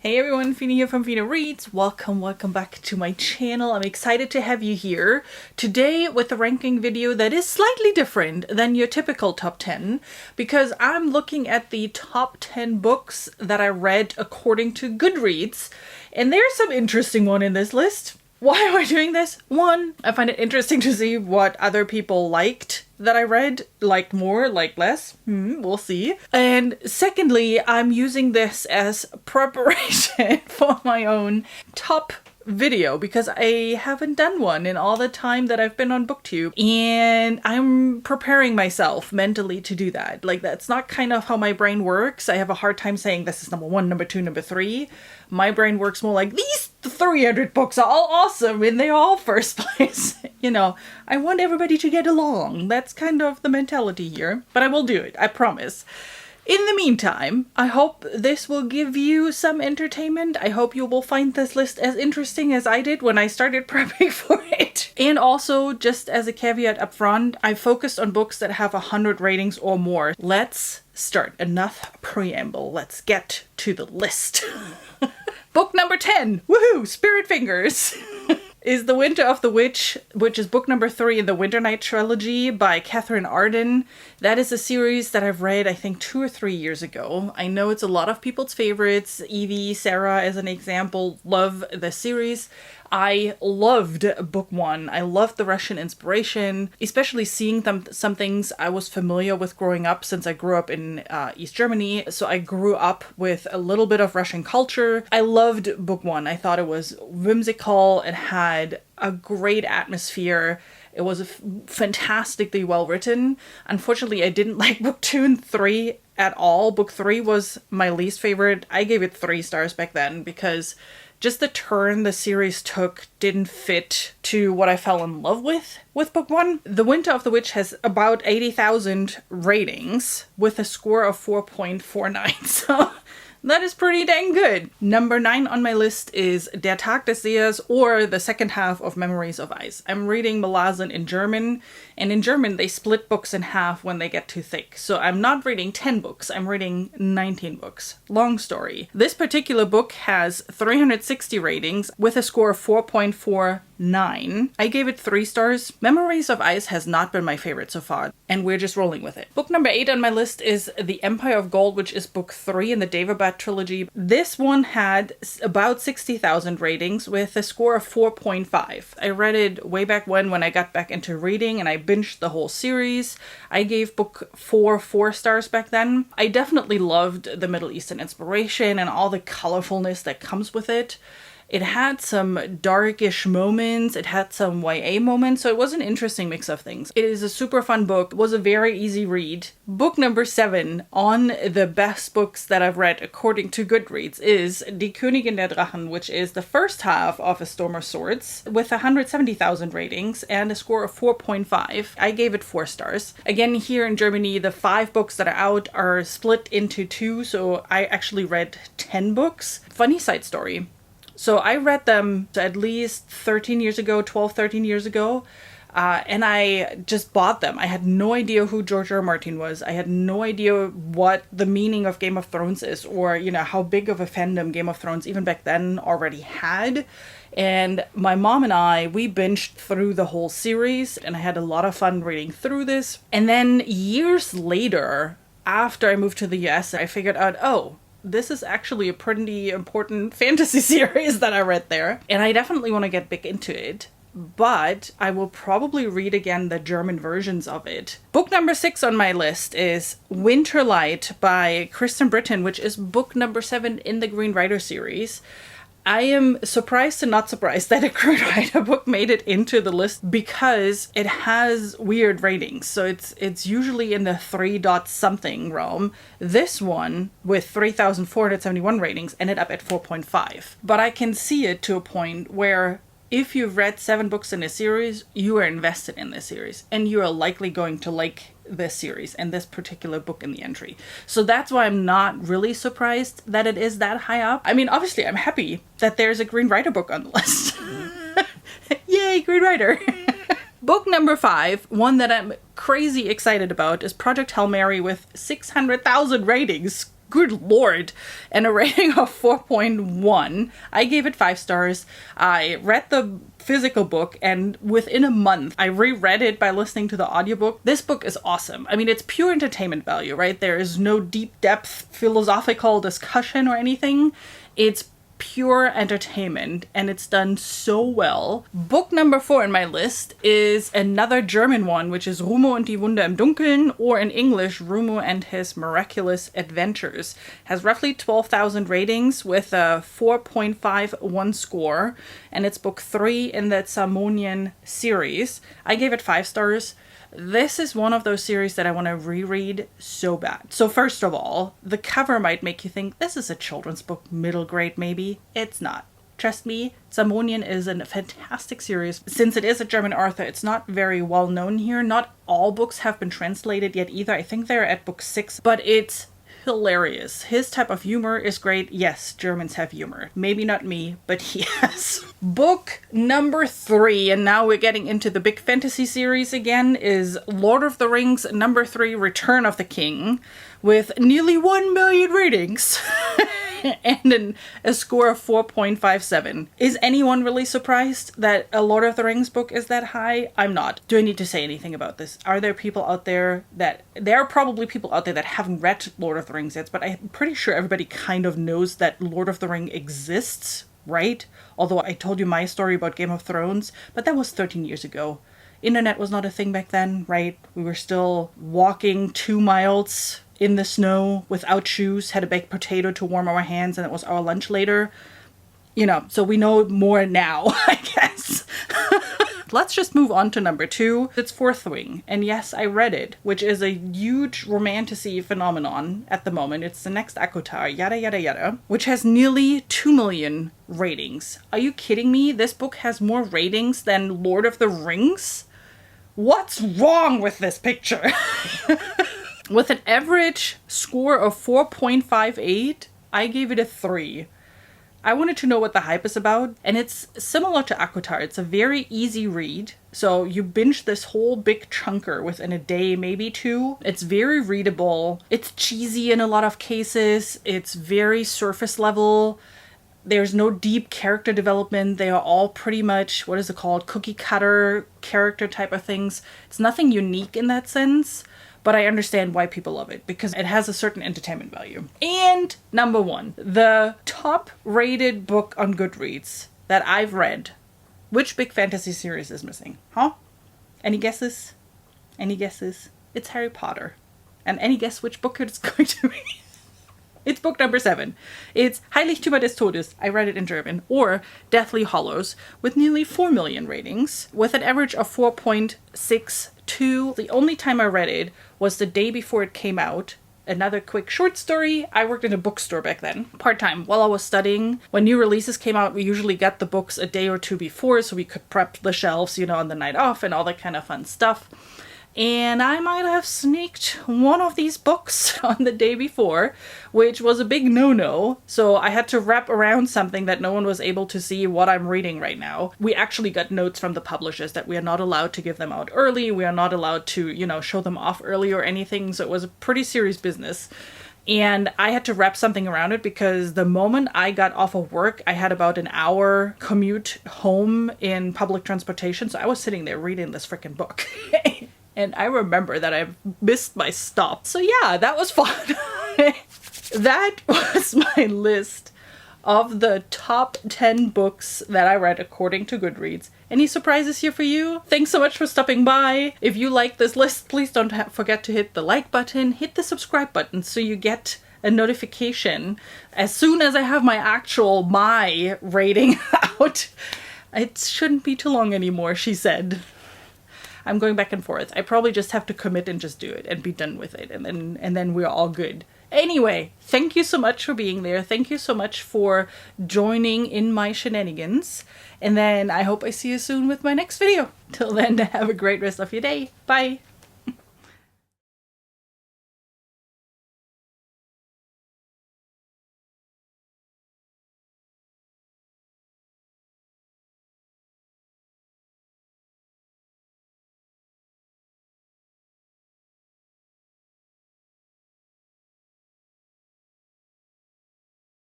Hey everyone, Fina here from Fina Reads. Welcome back to my channel. I'm excited to have you here today with a ranking video that is slightly different than your typical top 10 because I'm looking at the top 10 books that I read according to Goodreads, and there's some interesting one in this list. Why am I doing this? One, I find it interesting to see what other people liked that I read, liked more, liked less. We'll see. And secondly, I'm using this as preparation for my own top video because I haven't done one in all the time that I've been on BookTube, and I'm preparing myself mentally to do that. Like, that's not kind of how my brain works. I have a hard time saying this is number one, number two, number three. My brain works more like these 300 books are all awesome and they're all first place. You know, I want everybody to get along. That's kind of the mentality here, but I will do it, I promise. In the meantime, I hope this will give you some entertainment. I hope you will find this list as interesting as I did when I started prepping for it. And also, just as a caveat up front, I focused on books that have 100 ratings or more. Let's start. Enough preamble. Let's get to the list. Book number 10, woohoo, Spirit Fingers, is The Winter of the Witch, which is book number 3 in the Winter Night trilogy by Catherine Arden. That is a series that I've read, I think, 2 or 3 years ago. I know it's a lot of people's favorites. Evie, Sarah, as an example, love the series. I loved book 1. I loved the Russian inspiration, especially seeing some things I was familiar with growing up since I grew up in East Germany. So I grew up with a little bit of Russian culture. I loved book 1. I thought it was whimsical. It had a great atmosphere. It was fantastically well written. Unfortunately, I didn't like book 2 and 3 at all. Book 3 was my least favorite. I gave it 3 stars back then because just the turn the series took didn't fit to what I fell in love with book 1. The Winter of the Witch has about 80,000 ratings with a score of 4.49, so that is pretty dang good. Number 9 on my list is Der Tag des Sehers, or the second half of Memories of Ice. I'm reading Melazen in German, and in German they split books in half when they get too thick. So I'm not reading 10 books, I'm reading 19 books. Long story. This particular book has 360 ratings with a score of 4.49. I gave it 3 stars. Memories of Ice has not been my favorite so far, and we're just rolling with it. Book number 8 on my list is The Empire of Gold, which is book 3 in the Daverbad trilogy. This one had about 60,000 ratings with a score of 4.5. I read it way back when I got back into reading, and I binged the whole series. I gave book 4 stars back then. I definitely loved the Middle Eastern inspiration and all the colorfulness that comes with it. It had some darkish moments, it had some YA moments, so it was an interesting mix of things. It is a super fun book, it was a very easy read. Book number 7 on the best books that I've read according to Goodreads is Die Königin der Drachen, which is the first half of A Storm of Swords with 170,000 ratings and a score of 4.5. I gave it 4 stars. Again, here in Germany, the 5 books that are out are split into 2, so I actually read 10 books. Funny side story. So I read them at least 13 years ago, 12, 13 years ago, and I just bought them. I had no idea who George R. R. Martin was. I had no idea what the meaning of Game of Thrones is, or, you know, how big of a fandom Game of Thrones even back then already had. And my mom and I, we binged through the whole series, and I had a lot of fun reading through this. And then years later, after I moved to the US, I figured out, oh, this is actually a pretty important fantasy series that I read there. And I definitely want to get back into it. But I will probably read again the German versions of it. Book number 6 on my list is Winterlight by Kristen Britton, which is book number 7 in the Green Rider series. I am surprised and not surprised that a Green Rider book made it into the list because it has weird ratings. So it's usually in the 3 dot something realm. This one, with 3,471 ratings, ended up at 4.5. But I can see it to a point where if you've read 7 books in a series, you are invested in this series, and you are likely going to like this series and this particular book in the entry. So that's why I'm not really surprised that it is that high up. I mean, obviously, I'm happy that there's a Green Rider book on the list. Yay, Green Rider! Book number 5, one that I'm crazy excited about, is Project Hail Mary with 600,000 ratings. Good Lord. And a rating of 4.1. I gave it 5 stars. I read the physical book, and within a month I reread it by listening to the audiobook. This book is awesome. I mean, it's pure entertainment value, right? There is no deep depth philosophical discussion or anything. It's pure entertainment, and it's done so well. Book number 4 in my list is another German one, which is Rumo und die Wunder im Dunkeln, or in English, Rumo and His Miraculous Adventures. Has roughly 12,000 ratings with a 4.51 score, and it's book 3 in that Salmonian series. I gave it 5 stars. This is one of those series that I want to reread so bad. So first of all, the cover might make you think this is a children's book, middle grade maybe. It's not. Trust me, Salmonian is a fantastic series. Since it is a German author, it's not very well known here. Not all books have been translated yet either. I think they're at book 6, but it's hilarious. His type of humor is great. Yes, Germans have humor. Maybe not me, but he has. Book number 3, and now we're getting into the big fantasy series again, is Lord of the Rings number 3, Return of the King, with nearly 1 million ratings. And a score of 4.57. Is anyone really surprised that a Lord of the Rings book is that high? I'm not. Do I need to say anything about this? Are there people out there that... There are probably people out there that haven't read Lord of the Rings yet, but I'm pretty sure everybody kind of knows that Lord of the Ring exists, right? Although I told you my story about Game of Thrones, but that was 13 years ago. Internet was not a thing back then, right? We were still walking 2 miles in the snow without shoes, had a baked potato to warm our hands, and it was our lunch later. You know, so we know more now, I guess. Let's just move on to number 2. It's Fourth Wing. And yes, I read it, which is a huge romantasy phenomenon at the moment. It's the next ACOTAR, yada yada yada, which has nearly 2 million ratings. Are you kidding me? This book has more ratings than Lord of the Rings? What's wrong with this picture? With an average score of 4.58, I gave it a 3. I wanted to know what the hype is about, and it's similar to ACOTAR. It's a very easy read, so you binge this whole big chunker within a day, maybe 2. It's very readable. It's cheesy in a lot of cases. It's very surface level. There's no deep character development. They are all pretty much, what is it called, cookie cutter character type of things. It's nothing unique in that sense. But I understand why people love it, because it has a certain entertainment value. And number 1, the top rated book on Goodreads that I've read. Which big fantasy series is missing? Huh? Any guesses? Any guesses? It's Harry Potter. And any guess which book it's going to be? It's book number 7. It's Heiligtümer des Todes, I read it in German, or Deathly Hallows, with nearly 4 million ratings, with an average of 4.62. The only time I read it was the day before it came out. Another quick short story. I worked in a bookstore back then, part-time, while I was studying. When new releases came out, we usually got the books a day or 2 before, so we could prep the shelves, you know, on the night off and all that kind of fun stuff. And I might have sneaked one of these books on the day before, which was a big no-no. So I had to wrap around something that no one was able to see what I'm reading right now. We actually got notes from the publishers that we are not allowed to give them out early. We are not allowed to, you know, show them off early or anything. So it was a pretty serious business. And I had to wrap something around it because the moment I got off of work, I had about an hour commute home in public transportation. So I was sitting there reading this freaking book. And I remember that I missed my stop. So yeah, that was fun. That was my list of the top 10 books that I read according to Goodreads. Any surprises here for you? Thanks so much for stopping by. If you like this list, please don't forget to hit the like button, hit the subscribe button so you get a notification as soon as I have my rating out. It shouldn't be too long anymore, she said. I'm going back and forth. I probably just have to commit and just do it and be done with it, and then we're all good. Anyway, thank you so much for being there. Thank you so much for joining in my shenanigans. And then I hope I see you soon with my next video. Till then, have a great rest of your day. Bye.